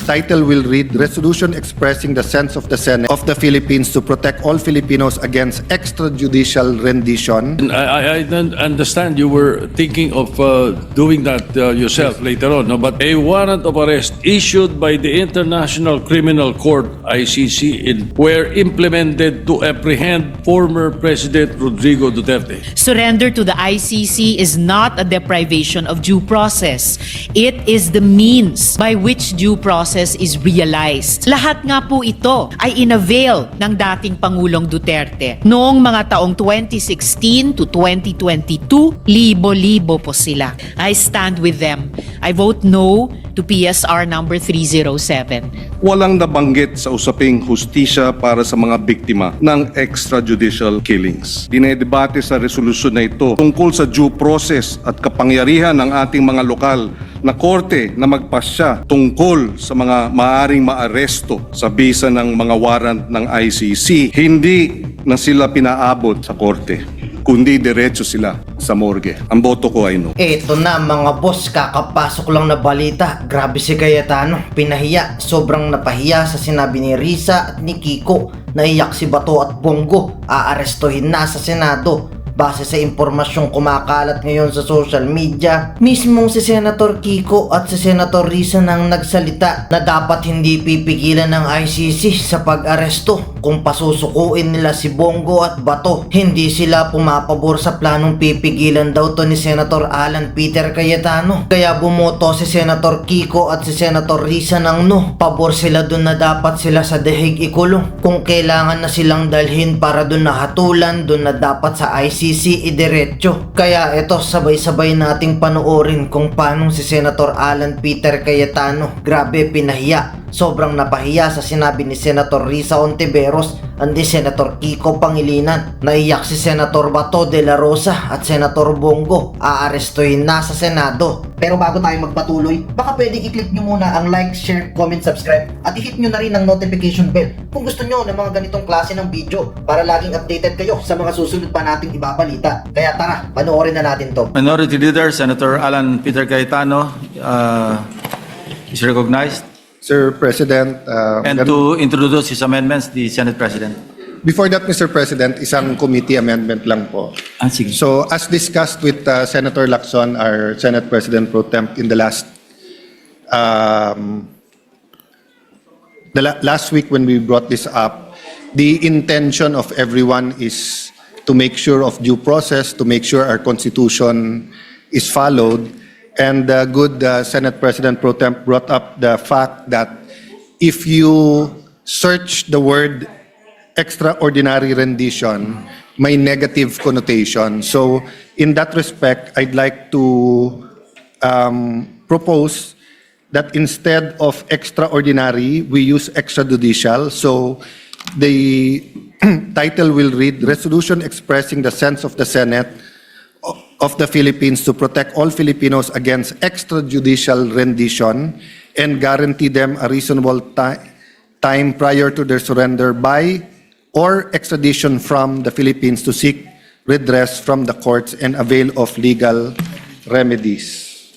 title will read, Resolution Expressing the Sense of the Senate of the Philippines to Protect All Filipinos Against Extrajudicial Rendition. I don't understand you were thinking of doing that yourself later on, no? But a warrant of arrest issued by the International Criminal Court, ICC, were implemented to apprehend former President Rodrigo Duterte. Surrender to the ICC is not a deprivation of due process. It is the means by which due process is realized. Lahat nga po ito ay inavail ng dating Pangulong Duterte. Noong mga taong 2016 to 2022, libo-libo po sila. I stand with them. I vote no to PSR number 307. Walang nabanggit sa usaping hustisya para sa mga biktima ng extrajudicial killings. Dinedebate sa resolusyon na ito tungkol sa due process at kapangyarihan ng ating mga lokal na korte na magpasya tungkol sa mga maaaring maaresto sa bisa ng mga warrant ng ICC. Hindi na sila pinaabot sa korte, kundi diretso sila sa morgue. Ang boto ko ay no. Eto na mga boss, kakapasok lang na balita. Grabe si Cayetano, pinahiya. Sobrang napahiya sa sinabi ni Risa at ni Kiko. Naiyak si Bato at Bongo. Aarestuhin na sa Senado. Base sa impormasyong kumakalat ngayon sa social media, mismong si Senator Kiko at si Senator Risa nang nagsalita na dapat hindi pipigilan ng ICC sa pag-aresto kung pasusukuin nila si Bongo at Bato. Hindi sila pumapabor sa planong pipigilan daw to ni Senator Alan Peter Cayetano. Kaya bumoto si Senator Kiko at si Senator Risa ng no. Pabor sila dun na dapat sila sa dehig ikulong. Kung kailangan na silang dalhin para dun na hatulan, dun na dapat sa ICC idiretso. Kaya ito, sabay-sabay nating panoorin kung paano si Senator Alan Peter Cayetano grabe pinahiya. Sobrang napahiya sa sinabi ni Senator Risa Ontiveros at ni Senator Kiko Pangilinan. Naiyak si Senator Bato de la Rosa at Senator Bongo. Aarestuhin na sa Senado. Pero bago tayo magpatuloy, baka pwedeng i-click nyo muna ang like, share, comment, subscribe at i-hit nyo na rin ang notification bell kung gusto nyo ng mga ganitong klase ng video para laging updated kayo sa mga susunod pa nating ibabalita. Kaya tara, panoorin na natin to. Minority Leader Senator Alan Peter Cayetano is recognized. Sir President, And to introduce his amendments, the Senate President. before that, Mr. President, isang committee amendment lang po. Sige. So, as discussed with Senator Lacson, our Senate President Pro Temp, in the last last week when we brought this up, the intention of everyone is to make sure of due process, to make sure our Constitution is followed. And good Senate President Pro Temp brought up the fact that if you search the word extraordinary rendition, may negative connotation. So in that respect, I'd like to propose that instead of extraordinary, we use extrajudicial. So the title will read, Resolution Expressing the Sense of the Senate of the Philippines to Protect All Filipinos Against Extrajudicial Rendition and guarantee them a reasonable time prior to their surrender by or extradition from the Philippines to seek redress from the courts and avail of legal remedies.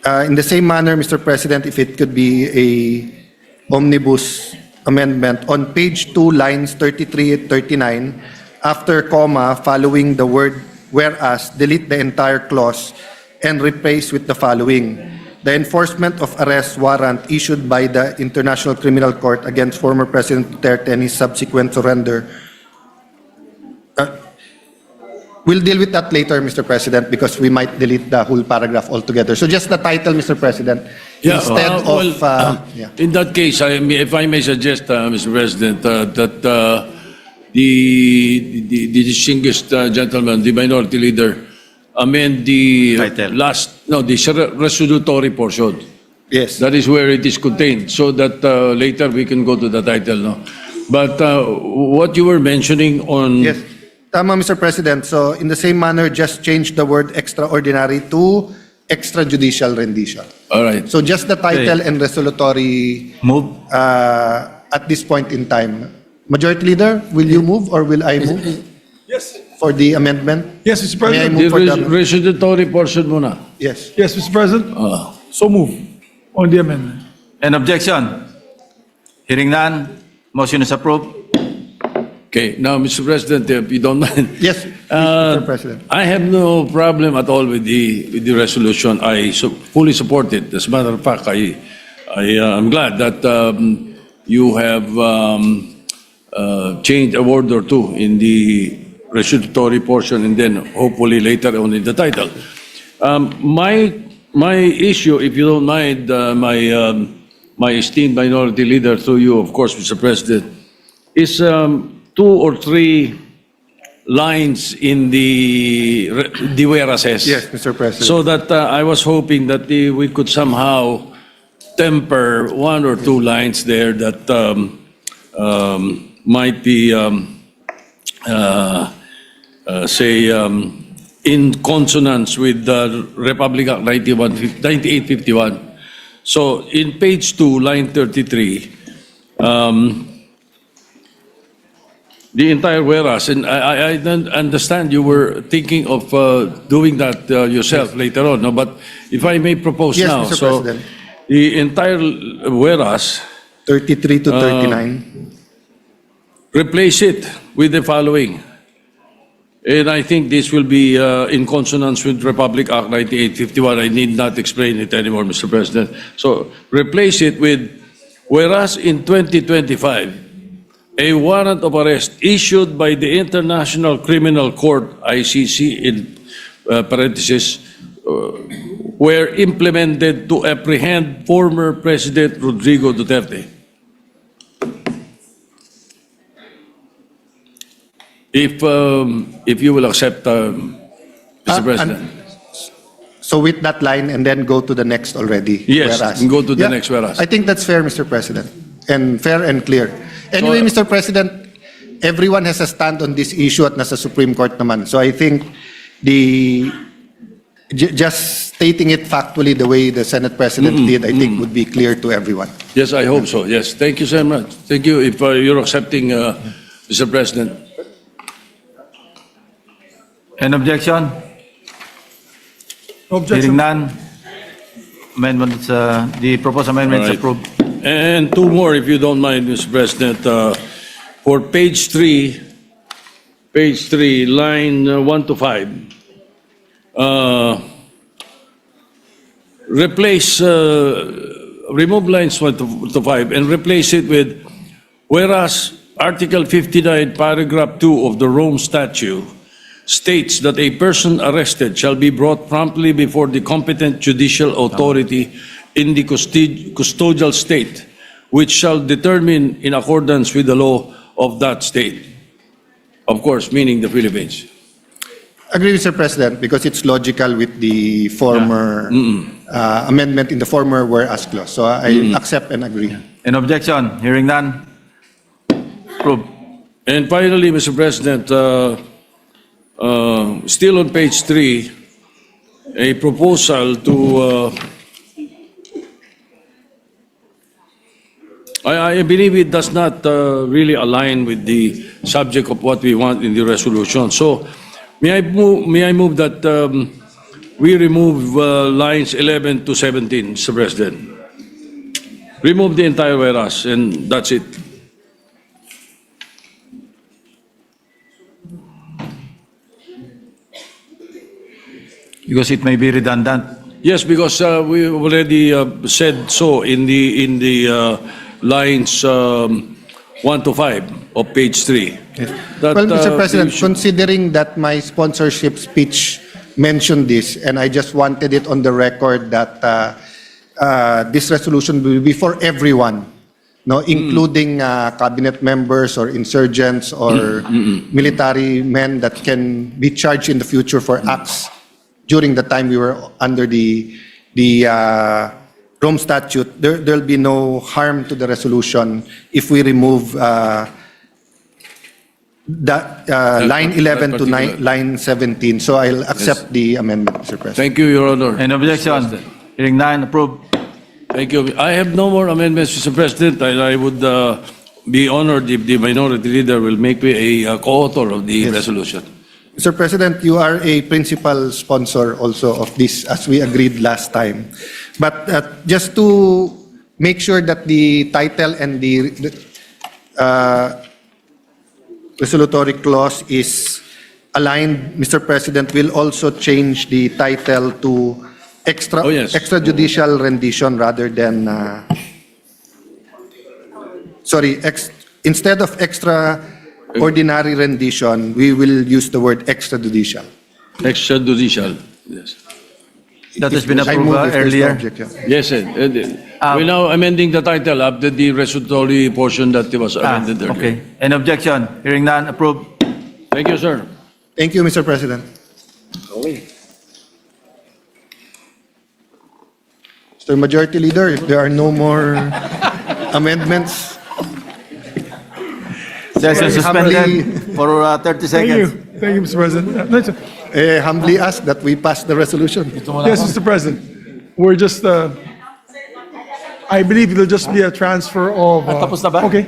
In the same manner, Mr. President, if it could be a omnibus amendment, on page 2, lines 33 and 39, after comma, following the word whereas, delete the entire clause and replace with the following. The enforcement of arrest warrant issued by the International Criminal Court against former President Duterte and his subsequent surrender. We'll deal with that later, Mr. President, because we might delete the whole paragraph altogether. So just the title, Mr. President, instead of... In that case, if I may suggest, Mr. President, that the distinguished gentleman, the minority leader, amend the the resolutory portion. Yes. That is where it is contained, so that later we can go to the title. No? But what you were mentioning on... Yes. Tama, Mr. President. So in the same manner, just change the word extraordinary to extrajudicial rendition. All right. So just the title and resolutory Move. At this point in time. Majority Leader, will you move or will I move? Yes. For the amendment? Yes, Mr. May I President. move for The the... resolutory portion muna. Yes. Yes, Mr. President. So move. On the amendment. An objection? Hearing none, motion is approved. Okay, now, Mr. President, if you don't mind. Yes, please, Mr. President. I have no problem at all with the resolution. I fully support it. As a matter of fact, I'm glad that you have changed a word or two in the resolutory portion and then hopefully later on in the title. My issue, if you don't mind, my esteemed minority leader, through you, of course, Mr. President, is 2 or 3 lines in the whereases. Yes, Mr. President. So that I was hoping that we could somehow temper 1 or 2 lines there that might be, in consonance with the Republic Act 9851. So in page 2, line 33, the entire whereas, and I don't understand you were thinking of doing that yourself later on, no? But if I may propose Yes, now, Mr. so President. the entire whereas, 33 to 39. replace it with the following. And I think this will be in consonance with Republic Act 9851. I need not explain it anymore, Mr. President. So replace it with, whereas in 2025, a warrant of arrest issued by the International Criminal Court, ICC, in parentheses, were implemented to apprehend former President Rodrigo Duterte. If you will accept, Mr. President. So with that line and then go to the next already. Yes, whereas. go to the next whereas. I think that's fair, Mr. President, and fair and clear. Anyway, So, Mr. President, everyone has a stand on this issue at nasa Supreme Court naman. So I think just stating it factually the way the Senate President did, I think would be clear to everyone. Yes, I hope so. Yes, thank you so much. Thank you if you're accepting, Mr. President. An objection? Objection. Hearing none, amendments, the proposed amendment is All right. approved. And 2 more, if you don't mind, Mr. President. For page 3, line 1 to 5, replace, remove lines 1 to 5 and replace it with, whereas Article 59, paragraph 2 of the Rome Statute states that a person arrested shall be brought promptly before the competent judicial authority in the custodial state, which shall determine in accordance with the law of that state. Of course, meaning the Philippines. Agree, Mr. President, because it's logical with the former amendment in the former whereas clause. So I accept and agree. An objection? Hearing none, approved. And finally, Mr. President, still on page 3, a proposal to, I believe it does not really align with the subject of what we want in the resolution. So may I move that we remove lines 11 to 17, Mr. President. Remove the entire whereas, and that's it. Because it may be redundant. Yes, because we already said so in the lines 1 to 5 of page 3. That, Well, Mr. President, we should- considering that my sponsorship speech mentioned this, and I just wanted it on the record that this resolution will be for everyone, no, including cabinet members or insurgents or military men that can be charged in the future for acts during the time we were under the Rome Statute. There'll be no harm to the resolution if we remove that line 11 to particular. line 17. So I'll accept the amendment, Mr. President. Thank you, Your Honor. An objection? Hearing none, approved. Thank you. I have no more amendments, Mr. President. I would be honored if the minority leader will make me a co-author of the resolution. Mr. President, you are a principal sponsor also of this, as we agreed last time. But just to make sure that the title and the resolutory clause is aligned, Mr. President, will also change the title to Oh, yes. extrajudicial rendition rather than, instead of extraordinary rendition, we will use the word extrajudicial. Extrajudicial. Yes. That has been I approved move if there's no earlier. objection. Yes, we're now amending the title after the resolutory portion that was amended earlier. Okay. Any objection? Hearing none, approved. Thank you, sir. Thank you, Mr. President. Mr. Majority Leader, if there are no more amendments, Session suspended Humbly- for 30 seconds. Thank you, Mr. President. No, it's- humbly ask that we pass the resolution. Yes, Mr. President. We're just, I believe it'll just be a transfer of. Tapos na ba? Okay.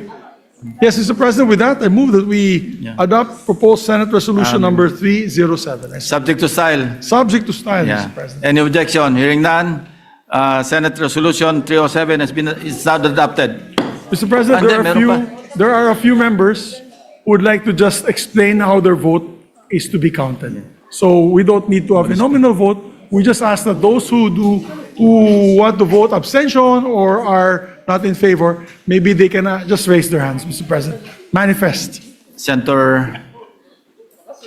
Yes, Mr. President, with that, I move that we adopt proposed Senate Resolution number 307. Subject to style. Subject to style, Yeah. Mr. President. Any objection? Hearing none, Senate Resolution 307 is now adopted. Mr. President, And then, there are a few members who would like to just explain how their vote is to be counted. So we don't need to have a nominal vote. We just ask that those who want to vote abstention or are not in favor, maybe they can just raise their hands, Mr. President. Manifest. Senator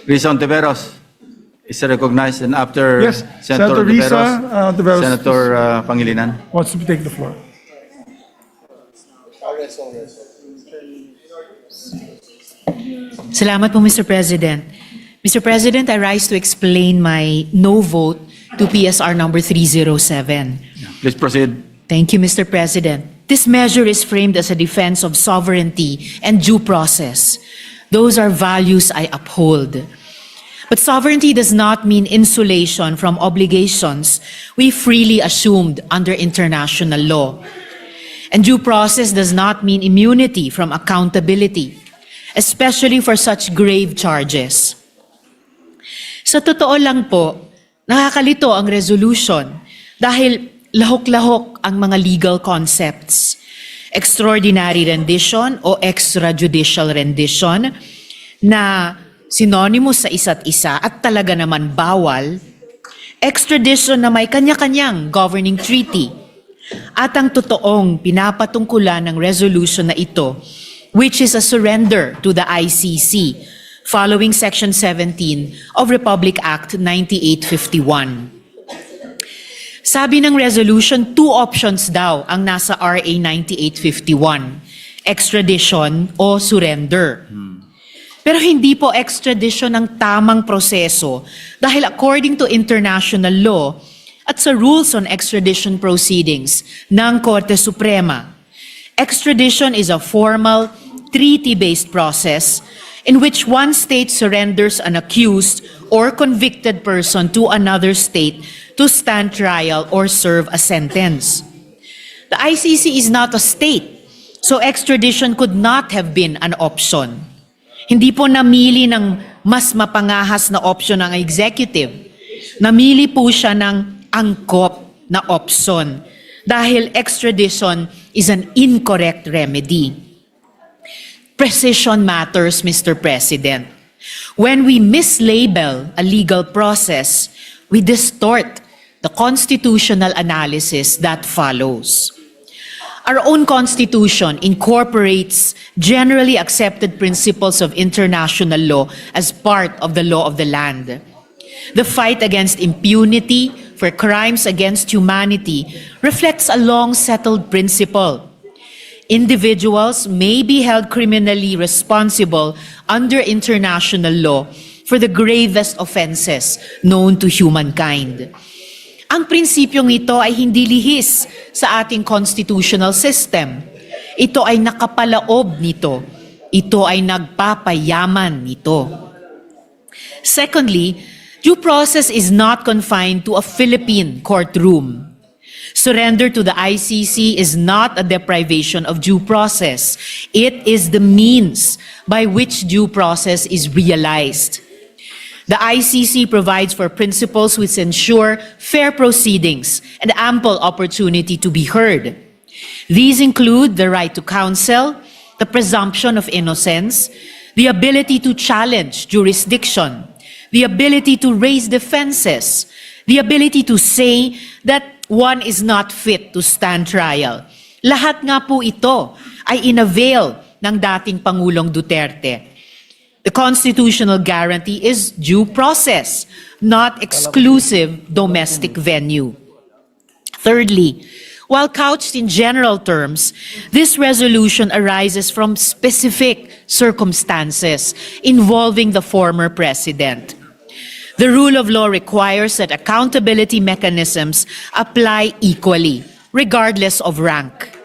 Risa Ontiveros is recognized, and after Yes, Senator Senator Risa Ontiveros, Ontiveros Senator Pangilinan. wants to take the floor. Salamat po, Mr. President. Mr. President, I rise to explain my no vote to PSR number 307. Please proceed. Thank you, Mr. President. This measure is framed as a defense of sovereignty and due process. Those are values I uphold. But sovereignty does not mean insulation from obligations we freely assumed under international law. And due process does not mean immunity from accountability, especially for such grave charges. Sa totoo lang po, nakakalito ang resolution dahil lahok-lahok ang mga legal concepts. Extraordinary rendition o extrajudicial rendition na synonymous sa isa't isa at talaga naman bawal. Extradition na may kanya-kanyang governing treaty. At ang totoong pinapatungkulan ng resolution na ito, which is a surrender to the ICC, following Section 17 of Republic Act 9851. Sabi ng resolution, two options daw ang nasa RA 9851, extradition o surrender. Pero hindi po extradition ang tamang proseso dahil according to international law at sa rules on extradition proceedings ng Korte Suprema, extradition is a formal, treaty-based process in which one state surrenders an accused or convicted person to another state to stand trial or serve a sentence. The ICC is not a state, so extradition could not have been an option. Hindi po namili ng mas mapangahas na option ng executive. Namili po siya ng angkop na option dahil extradition is an incorrect remedy. Precision matters, Mr. President. When we mislabel a legal process, we distort the constitutional analysis that follows. Our own Constitution incorporates generally accepted principles of international law as part of the law of the land. The fight against impunity for crimes against humanity reflects a long-settled principle. Individuals may be held criminally responsible under international law for the gravest offenses known to humankind. Ang prinsipyong ito ay hindi lihis sa ating constitutional system. Ito ay nakapalaob nito. Ito ay nagpapayaman nito. Secondly, due process is not confined to a Philippine courtroom. Surrender to the ICC is not a deprivation of due process. It is the means by which due process is realized. The ICC provides for principles which ensure fair proceedings and ample opportunity to be heard. These include the right to counsel, the presumption of innocence, the ability to challenge jurisdiction, the ability to raise defenses, the ability to say that one is not fit to stand trial. Lahat nga po ito ay inavail ng dating Pangulong Duterte. The constitutional guarantee is due process, not exclusive domestic venue. Thirdly, while couched in general terms, this resolution arises from specific circumstances involving the former president. The rule of law requires that accountability mechanisms apply equally, regardless of rank.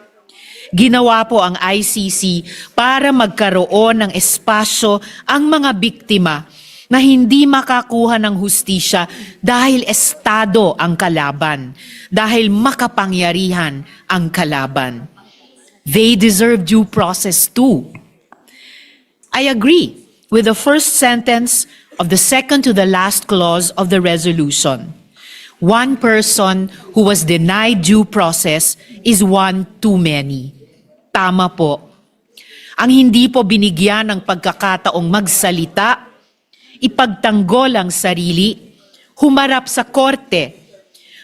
Ginawa po ang ICC para magkaroon ng espasyo ang mga biktima na hindi makakuha ng hustisya dahil estado ang kalaban, dahil makapangyarihan ang kalaban. They deserve due process too. I agree with the first sentence of the second to the last clause of the resolution. One person who was denied due process is one too many. Tama po. Ang hindi po binigyan ng pagkakataong magsalita, ipagtanggol ang sarili, humarap sa korte,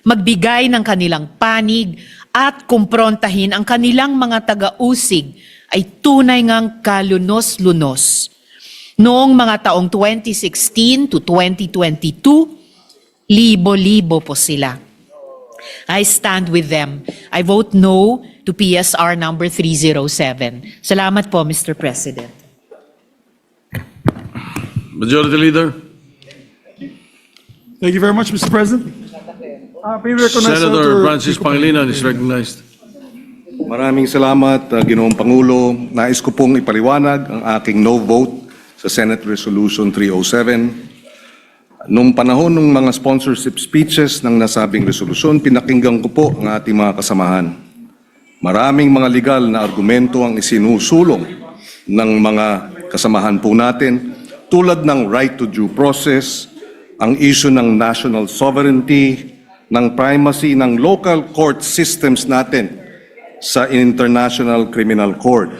magbigay ng kanilang panig at kumprontahin ang kanilang mga taga-usig ay tunay ngang kalunos-lunos. Noong mga taong 2016 to 2022, libo-libo po sila. I stand with them. I vote no to PSR number 307. Salamat po, Mr. President. Majority Leader. Thank you very much, Mr. President. May we recognize Senator Francis Pangilinan is recognized. Maraming salamat, Ginoong Pangulo. Nais ko pong ipaliwanag ang aking no vote sa Senate Resolution 307. Noong panahon ng mga sponsorship speeches ng nasabing resolusyon, pinakinggan ko po ang ating mga kasamahan. Maraming mga legal na argumento ang isinusulong ng mga kasamahan po natin, tulad ng right to due process, ang issue ng national sovereignty, ng primacy ng local court systems natin sa International Criminal Court.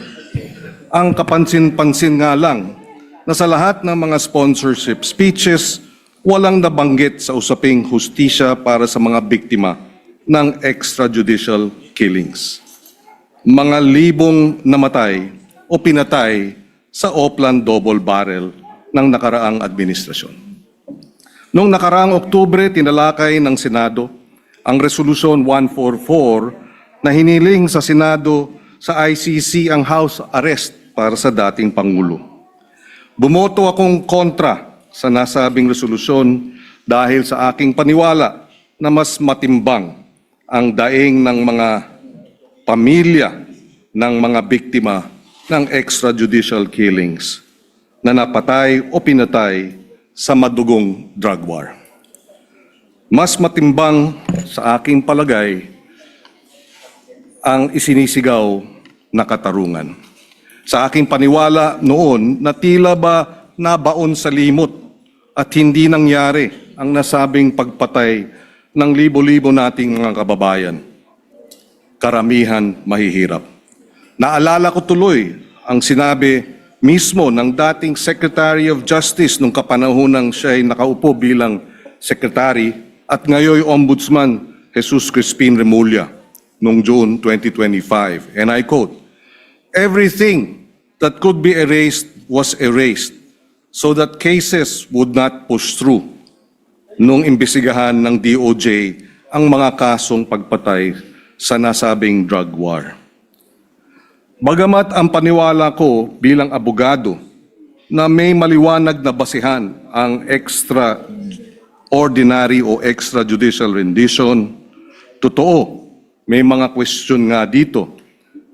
Ang kapansin-pansin nga lang na sa lahat ng mga sponsorship speeches, walang nabanggit sa usaping hustisya para sa mga biktima ng extrajudicial killings. Mga libong namatay o pinatay sa Oplan double barrel ng nakaraang administrasyon. Noong nakaraang Oktubre, tinalakay ng Senado ang Resolution 144 na hiniling sa Senado sa ICC ang house arrest para sa dating Pangulo. Bumoto akong kontra sa nasabing resolusyon dahil sa aking paniwala na mas matimbang ang daing ng mga pamilya ng mga biktima ng extrajudicial killings na napatay o pinatay sa madugong drug war. Mas matimbang sa aking palagay ang isinisigaw na katarungan. Sa aking paniwala noon na tila ba nabaon sa limot at hindi nangyari ang nasabing pagpatay ng libo-libo nating mga kababayan. Karamihan mahihirap. Naalala ko tuloy ang sinabi mismo ng dating Secretary of Justice nung kapanahonang siya ay nakaupo bilang Secretary at ngayon Ombudsman Jesus Crispin Remulla noong June 2025. And I quote, "Everything that could be erased was erased so that cases would not push through." Nung imbestigahan ng DOJ ang mga kasong pagpatay sa nasabing drug war. Bagamat ang paniwala ko bilang abogado na may maliwanag na basihan ang extraordinary o extrajudicial rendition, totoo, may mga question nga dito.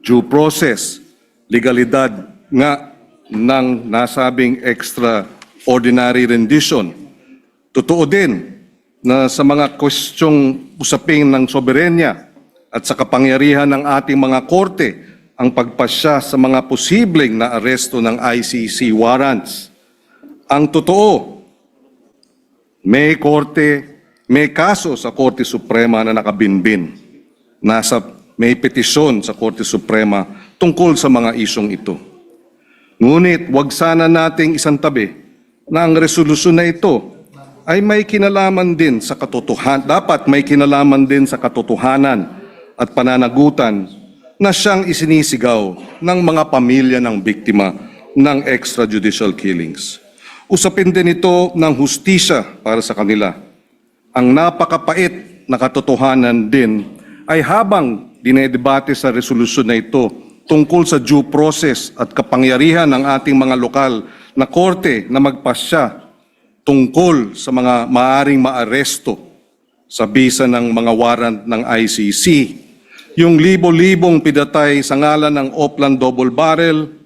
Due process, legalidad nga ng nasabing extraordinary rendition. Totoo din na sa mga questioning usapin ng soberenya at sa kapangyarihan ng ating mga korte ang pagpasya sa mga posibleng na aresto ng ICC warrants. Ang totoo, may kaso sa Korte Suprema na nakabinbin. May petisyon sa Korte Suprema tungkol sa mga isyong ito. Ngunit wag sana nating isantabi na ang resolusyon na ito ay may kinalaman din sa katotohanan, dapat may kinalaman din sa katotohanan at pananagutan na siyang isinisigaw ng mga pamilya ng biktima ng extrajudicial killings. Usapin din ito ng hustisya para sa kanila. Ang napakapait na katotohanan din ay habang dinedebate sa resolusyon na ito tungkol sa due process at kapangyarihan ng ating mga lokal na korte na magpasya tungkol sa mga maaring maaresto sa bisa ng mga warrant ng ICC, yung libo-libong pinatay sa ngalan ng Oplan Double Barrel,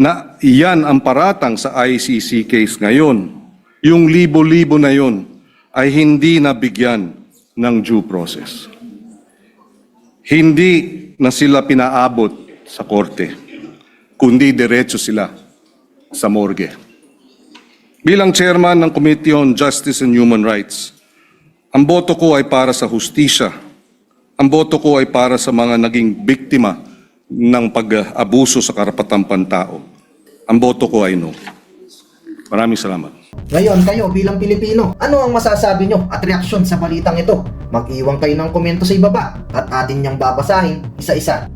na iyan ang paratang sa ICC case ngayon. Yung libo-libo na yun ay hindi nabigyan ng due process. Hindi na sila pinaabot sa korte, kundi diretso sila sa morgue. Bilang chairman ng Committee on Justice and Human Rights, ang boto ko ay para sa hustisya. Ang boto ko ay para sa mga naging biktima ng pag-abuso sa karapatang pantao. Ang boto ko ay no. Maraming salamat. Ngayon kayo bilang Pilipino, ano ang masasabi nyo at reaksyon sa balitang ito? Mag-iwan kayo ng komento sa ibaba at atin niyang babasahin isa-isa.